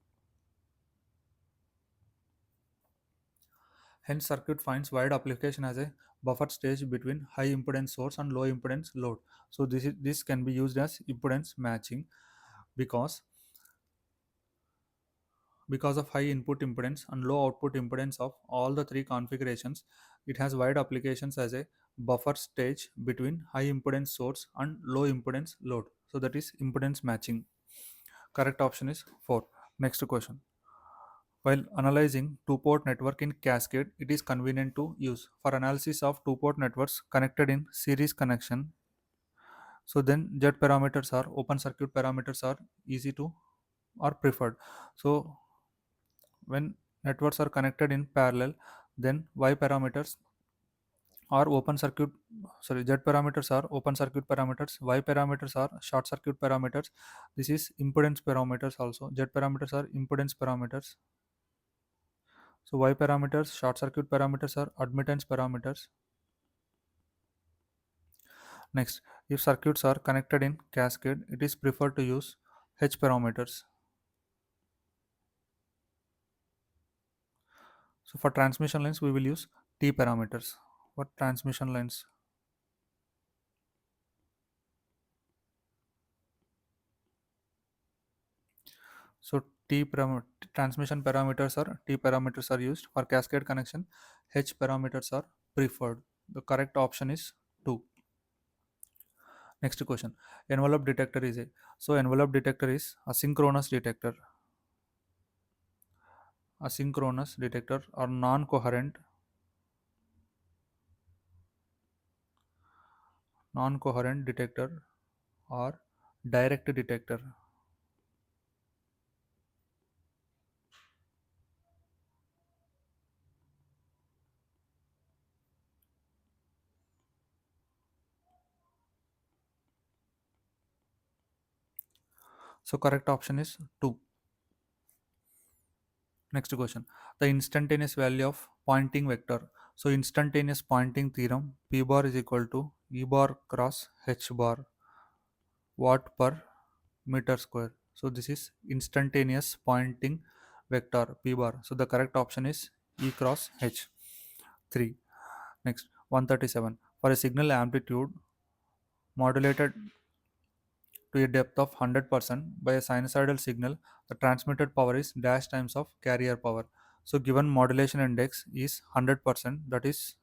Hence, circuit finds wide application as a buffer stage between high impedance source and low impedance load. So this can be used as impedance matching because of high input impedance and low output impedance of all the three configurations, it has wide applications as a buffer stage between high impedance source and low impedance load. So that is impedance matching. Correct option is 4. Next question. While analyzing two-port network in cascade, it is convenient to use for analysis of two-port networks connected in series connection. So then Z parameters are open circuit parameters are easy to or preferred. So when networks are connected in parallel, then Y parameters are open circuit, sorry, Z parameters are open circuit parameters, Y parameters are short circuit parameters. This is impedance parameters also. Z parameters are impedance parameters. So Y parameters, short circuit parameters are admittance parameters. Next, if circuits are connected in cascade, it is preferred to use H parameters. So for transmission lines, we will use T parameters. For transmission lines, so transmission parameters are T parameters are used. For cascade connection, H parameters are preferred. The correct option is 2. Next question. Envelope detector is a, so envelope detector is asynchronous detector. Asynchronous detector or non-coherent detector or direct detector. So correct option is 2. Next question. The instantaneous value of Poynting vector. So instantaneous Poynting theorem, P bar is equal to E bar cross H bar watt per meter square. So this is instantaneous Poynting vector P bar. So the correct option is E cross H. 3. Next, 137. For a signal amplitude modulated to a depth of 100% by a sinusoidal signal, the transmitted power is dash times of carrier power. So given modulation index is 100%, that is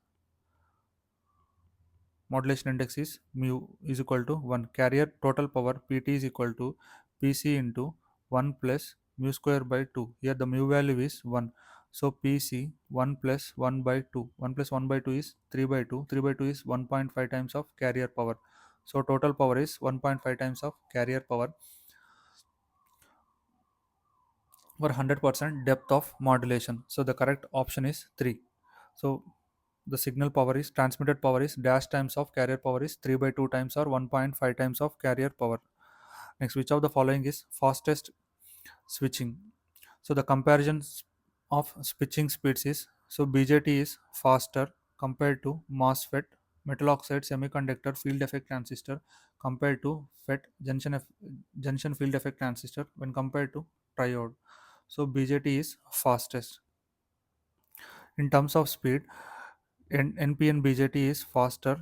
modulation index is mu is equal to 1. Carrier total power Pt is equal to Pc into 1 plus mu square by 2. Here the mu value is 1. So Pc 1 plus 1 by 2. 1 plus 1 by 2 is 3 by 2. 3 by 2 is 1.5 times of carrier power. So total power is 1.5 times of carrier power for 100% depth of modulation. So the correct option is 3. So the signal power is transmitted power is dash times of carrier power is 3 by 2 times or 1.5 times of carrier power. Next, which of the following is fastest switching? So the comparisons of switching speeds is, so BJT is faster compared to MOSFET, metal oxide semiconductor field effect transistor compared to FET junction field effect transistor when compared to triode. So BJT is fastest. In terms of speed, NPN BJT is faster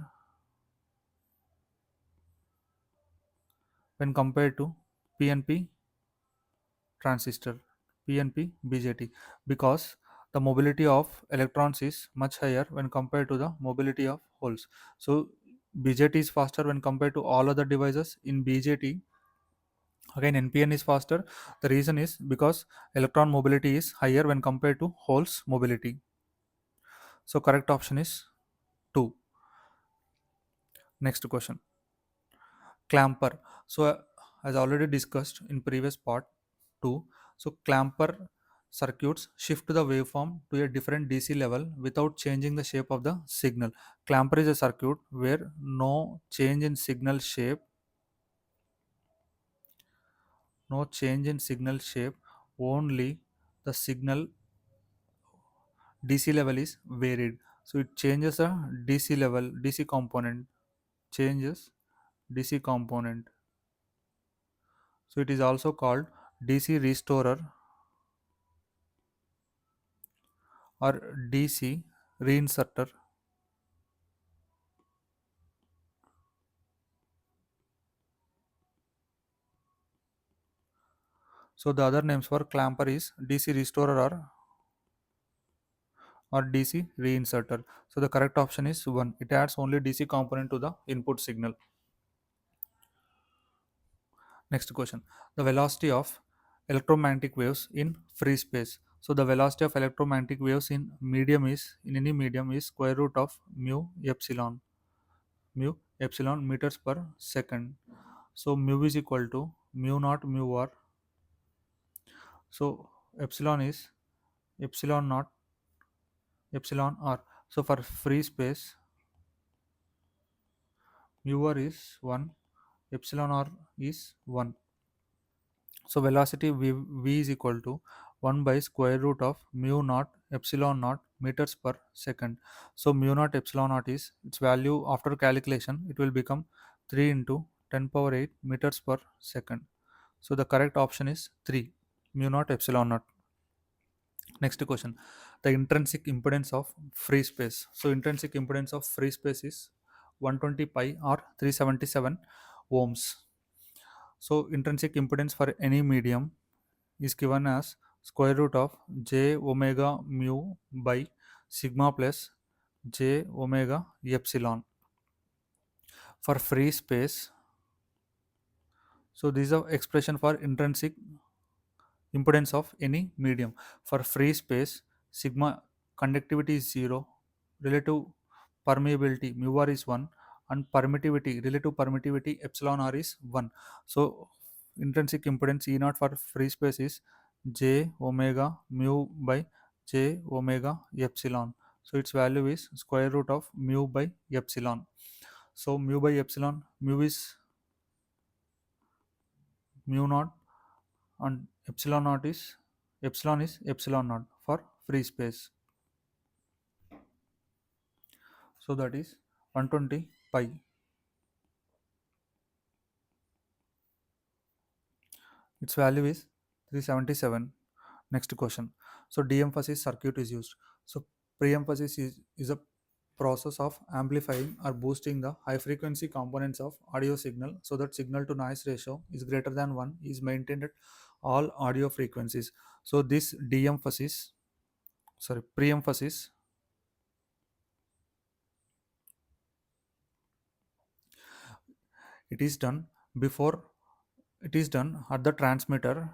when compared to PNP transistor, PNP BJT, because the mobility of electrons is much higher when compared to the mobility of holes. So BJT is faster when compared to all other devices. In BJT, again NPN is faster. The reason is because electron mobility is higher when compared to holes mobility. So correct option is 2. Next question. Clamper. So as already discussed in previous part 2, so clamper circuits shift the waveform to a different DC level without changing the shape of the signal. Clamper is a circuit where no change in signal shape, no change in signal shape, only the signal DC level is varied. So it changes the DC level, DC component, changes DC component. So it is also called DC restorer or DC reinserter. So the other names for clamper is DC restorer or DC reinserter. So the correct option is 1. It adds only DC component to the input signal. Next question. The velocity of electromagnetic waves in free space. So the velocity of electromagnetic waves in any medium is square root of mu epsilon meters per second. So mu is equal to mu naught mu r. So epsilon is epsilon naught epsilon r. So for free space, mu r is 1, epsilon r is 1. So velocity v is equal to 1 by square root of mu naught epsilon naught meters per second. So mu naught epsilon naught is its value after calculation, it will become 3 into 10 power 8 meters per second. So the correct option is 3, mu naught epsilon naught. Next question. The intrinsic impedance of free space. So intrinsic impedance of free space is 120 pi or 377 ohms. So intrinsic impedance for any medium is given as square root of j omega mu by sigma plus j omega epsilon. For free space, so this is the expression for intrinsic impedance of any medium. For free space, sigma conductivity is 0, relative permeability mu r is 1, and relative permittivity epsilon r is 1. So intrinsic impedance E naught for free space is j omega mu by j omega epsilon. So its value is square root of mu by epsilon. So mu by epsilon, mu is mu naught and epsilon is epsilon naught for free space. So that is 120 pi. Its value is 377. Next question. So de-emphasis circuit is used. So pre-emphasis is a process of amplifying or boosting the high frequency components of audio signal so that signal to noise ratio is greater than 1 is maintained at all audio frequencies. So this pre-emphasis, it is done before it is done at the transmitter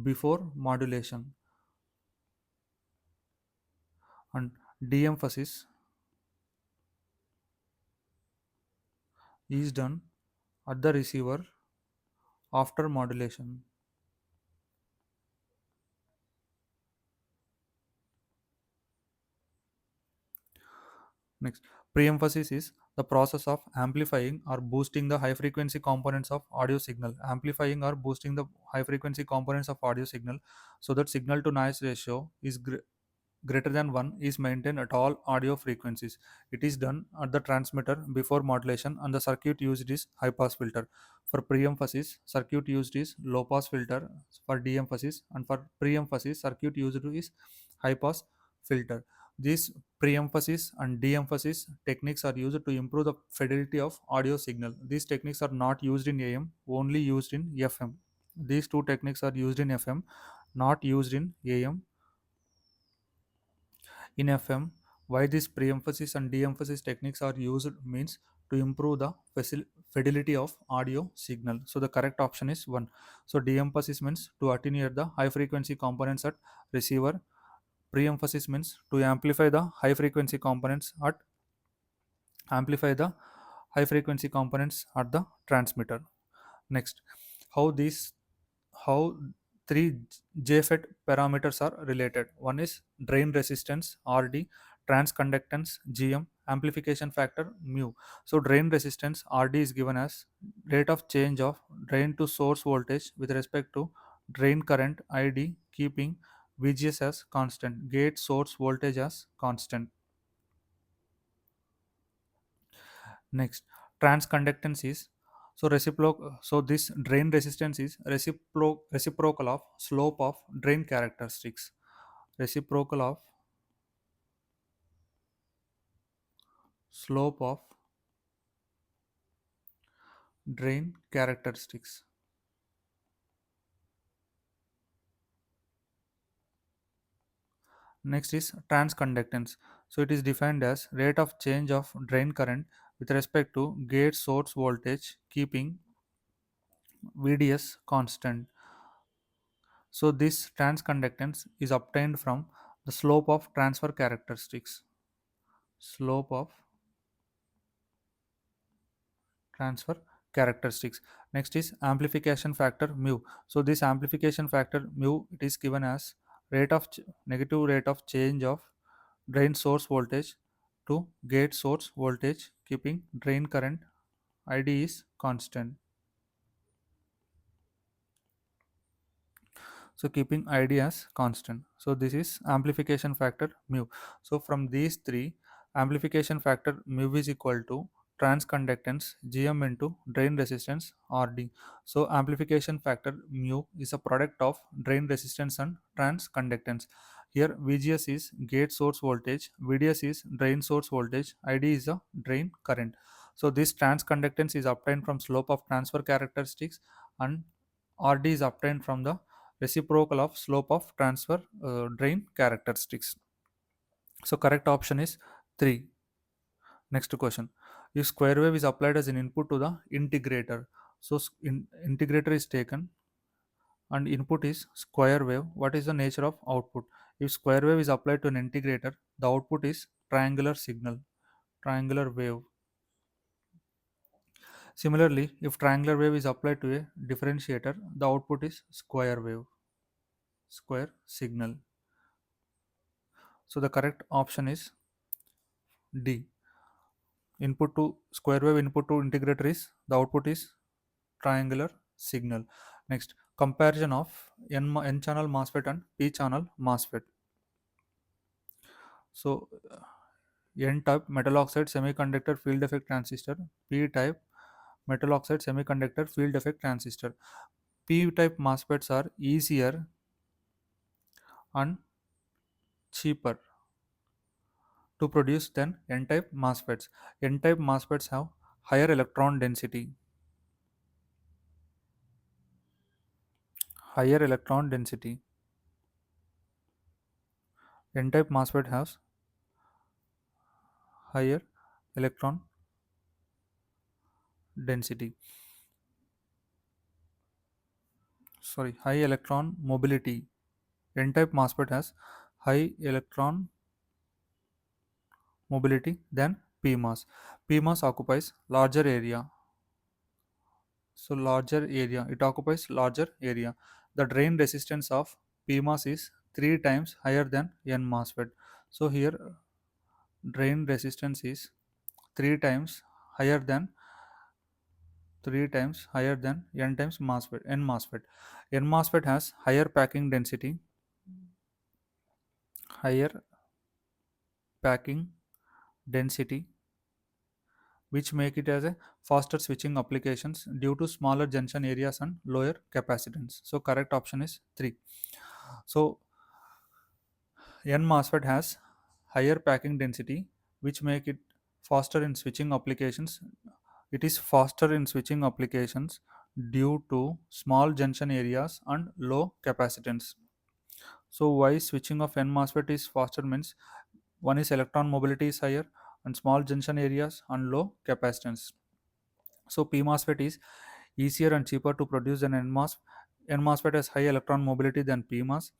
before modulation, and de-emphasis is done at the receiver after modulation. Next, pre-emphasis is the process of amplifying or boosting the high frequency components of audio signal. Amplifying or boosting the high frequency components of audio signal so that signal to noise ratio is greater than 1 is maintained at all audio frequencies. It is done at the transmitter before modulation, and the circuit used is high pass filter. For pre-emphasis, circuit used is low pass filter. For de-emphasis and for pre-emphasis, circuit used is high pass filter. These pre-emphasis and de-emphasis techniques are used to improve the fidelity of audio signal. These techniques are not used in AM, only used in FM. These two techniques are used in FM, not used in AM. In FM, why these pre-emphasis and de-emphasis techniques are used means to improve the fidelity of audio signal. So the correct option is 1. So de-emphasis means to attenuate the high frequency components at receiver, Pre-emphasis means to amplify the high frequency components at the transmitter. Next, how these how three JFET parameters are related. One is drain resistance RD, transconductance GM, amplification factor mu. So drain resistance RD is given as rate of change of drain to source voltage with respect to drain current ID, keeping VGS as constant, gate source voltage as constant. Next, transconductance is so this drain resistance is reciprocal of slope of drain characteristics. Reciprocal of slope of drain characteristics. Next is transconductance. So it is defined as rate of change of drain current with respect to gate source voltage, keeping VDS constant. So this transconductance is obtained from the slope of transfer characteristics. Slope of transfer characteristics. Next is amplification factor mu. So this amplification factor mu, it is given as negative rate of change of drain source voltage to gate source voltage, keeping drain current ID is constant. So keeping ID as constant. So this is amplification factor mu. So from these three, amplification factor mu is equal to transconductance Gm into drain resistance Rd. So amplification factor mu is a product of drain resistance and transconductance. Here VGS is gate source voltage, VDS is drain source voltage, ID is a drain current. So this transconductance is obtained from slope of transfer characteristics, and Rd is obtained from the reciprocal of slope of transfer drain characteristics. So correct option is 3. Next question. If square wave is applied as an input to the integrator, so integrator is taken and input is square wave, what is the nature of output? If square wave is applied to an integrator, the output is triangular signal, triangular wave. Similarly, if triangular wave is applied to a differentiator, the output is square wave, square signal. So the correct option is D. Input to square wave input to integrator is the output is triangular signal. Next, comparison of n channel MOSFET and p channel MOSFET. So n type metal oxide semiconductor field effect transistor, p type metal oxide semiconductor field effect transistor. P type MOSFETs are easier and cheaper to produce than n type MOSFETs. N type MOSFETs have higher electron density, higher electron density. N type MOSFET has higher electron density, high electron mobility. N type MOSFET has high electron mobility than PMOS. PMOS occupies larger area, so larger area, it occupies larger area. The drain resistance of PMOS is 3 times higher than N MOSFET. So here drain resistance is 3 times higher than 3 times higher than N times MOSFET, N MOSFET. N MOSFET has higher packing density, higher packing density, which make it as a faster switching applications due to smaller junction areas and lower capacitance. So correct option is 3. So N MOSFET has higher packing density, which make it faster in switching applications. It is faster in switching applications due to small junction areas and low capacitance. So why switching of N MOSFET is faster means one is electron mobility is higher and small junction areas and low capacitance. So P MOSFET is easier and cheaper to produce than NMOS. NMOSFET has high electron mobility than PMOS.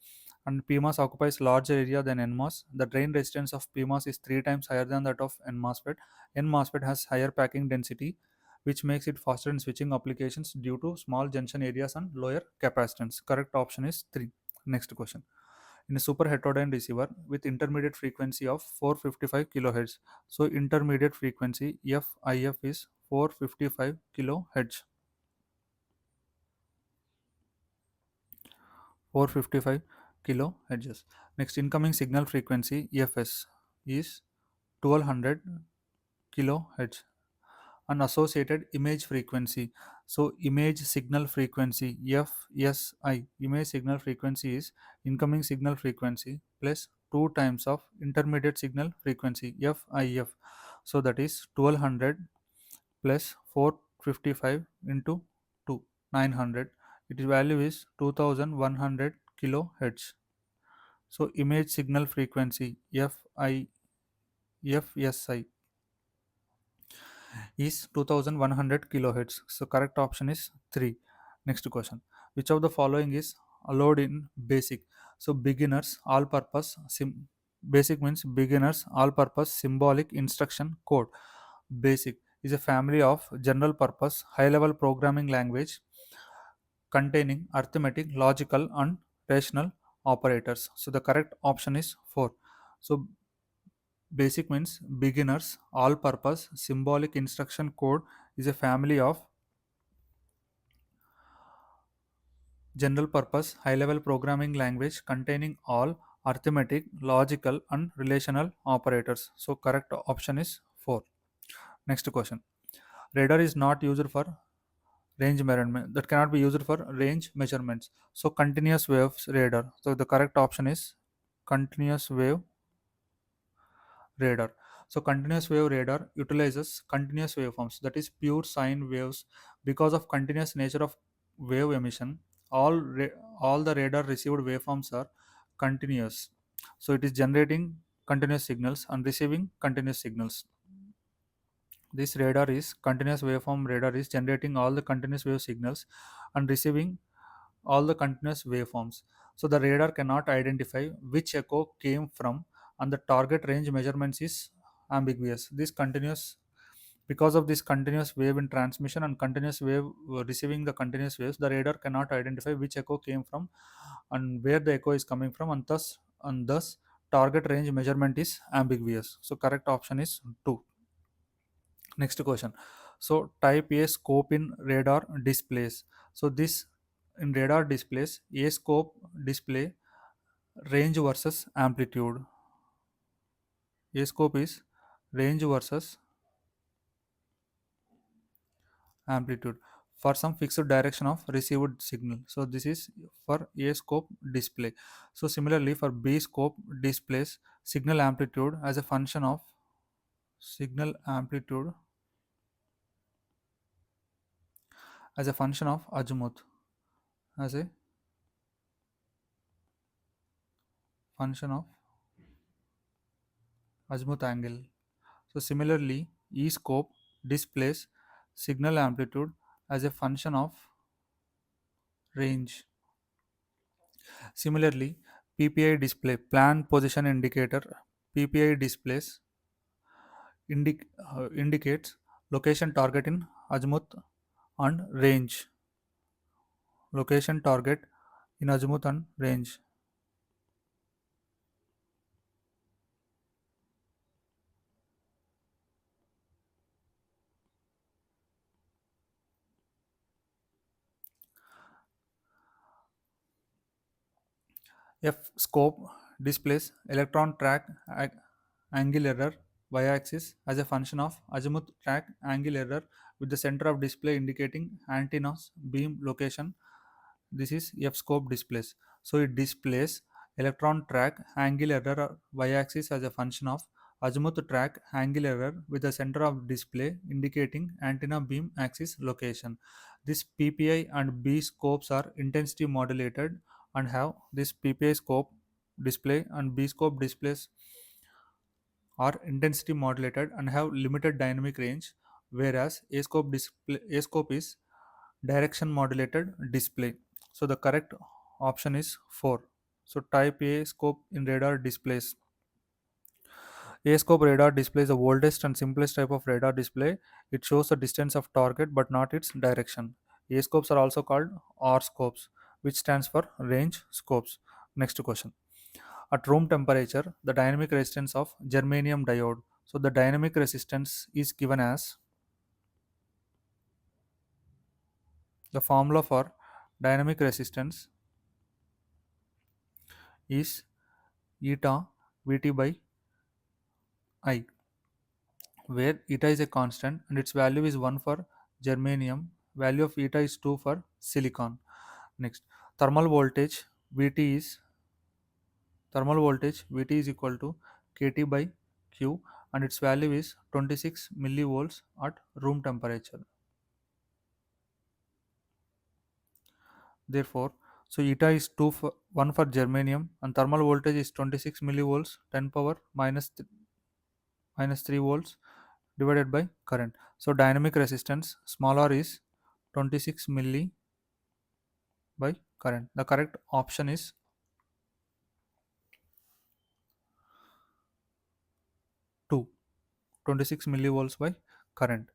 and PMOS occupies larger area than NMOS. The drain resistance of PMOS is 3 times higher than that of NMOSFET. NMOSFET has higher packing density, which makes it faster in switching applications due to small junction areas and lower capacitance. Correct option is 3. Next question. In a super heterodyne receiver with intermediate frequency of 455 kHz. So intermediate frequency FIF is 455 kHz. 455 kilohertz. Next, incoming signal frequency EFS is 1200 kilohertz. And associated image frequency. So image signal frequency FSI. Image signal frequency is incoming signal frequency plus 2 times of intermediate signal frequency FIF. So that is 1200 plus 455 into 2 900. Its value is 2100 kilohertz. So image signal frequency FSI is 2100 kilohertz. So correct option is 3. Next question. Which of the following is allowed in basic? So beginners all purpose basic means beginners all purpose symbolic instruction code. Basic is a family of general purpose high level programming language containing arithmetic, logical and rational operators. So the correct option is 4. So basic means beginners all purpose symbolic instruction code is a family of general purpose high level programming language containing all arithmetic, logical and relational operators. So correct option is 4. Next question. Radar is not used for range measurement, that cannot be used for range measurements. So continuous waves radar. So the correct option is continuous wave radar. So continuous wave radar utilizes continuous waveforms, that is pure sine waves. Because of continuous nature of wave emission, all all the radar received waveforms are continuous. So it is generating continuous signals and receiving continuous signals. This radar is continuous waveform radar is generating all the continuous wave signals and receiving all the continuous waveforms. So the radar cannot identify which echo came from, and the target range measurements is ambiguous. This continuous Because of this continuous wave in transmission and continuous wave receiving the continuous waves, the radar cannot identify which echo came from and where the echo is coming from, and thus target range measurement is ambiguous. So correct option is 2. Next question. So type A scope in radar displays. So this in radar displays, A scope display range versus amplitude. A scope is range versus amplitude for some fixed direction of received signal. So this is for A scope display. So similarly for B scope displays signal amplitude as a function of signal amplitude as a function of azimuth, as a function of azimuth angle. So similarly, E-scope displays signal amplitude as a function of range. Similarly, PPI display plan position indicator. PPI displays indicates location target in azimuth and range. Location target in azimuth and range. F scope displays electron track angle error y-axis as a function of azimuth track angle error with the center of display indicating antenna's beam location. This is F scope displays. So it displays electron track angle error y-axis as a function of azimuth track angle error with the center of display indicating antenna beam axis location. This PPI and B scopes are intensity modulated and have this PPI scope display and B scope displays are intensity modulated and have limited dynamic range, whereas A scope is direction modulated display. So the correct option is 4. So type A scope in radar displays. A scope radar displays the oldest and simplest type of radar display. It shows the distance of target but not its direction. A scopes are also called R scopes, which stands for range scopes. Next question. At room temperature, the dynamic resistance of germanium diode. So the dynamic resistance is given as the formula for dynamic resistance is eta Vt by I, where eta is a constant and its value is 1 for germanium, value of eta is 2 for silicon. Next, thermal voltage Vt is equal to Kt by Q and its value is 26 millivolts at room temperature. Therefore, so eta is 1 for germanium and thermal voltage is 26 millivolts 10 power minus 3 volts divided by current. So dynamic resistance small r is 26 milli by current. The correct option is 2, 26 millivolts by current.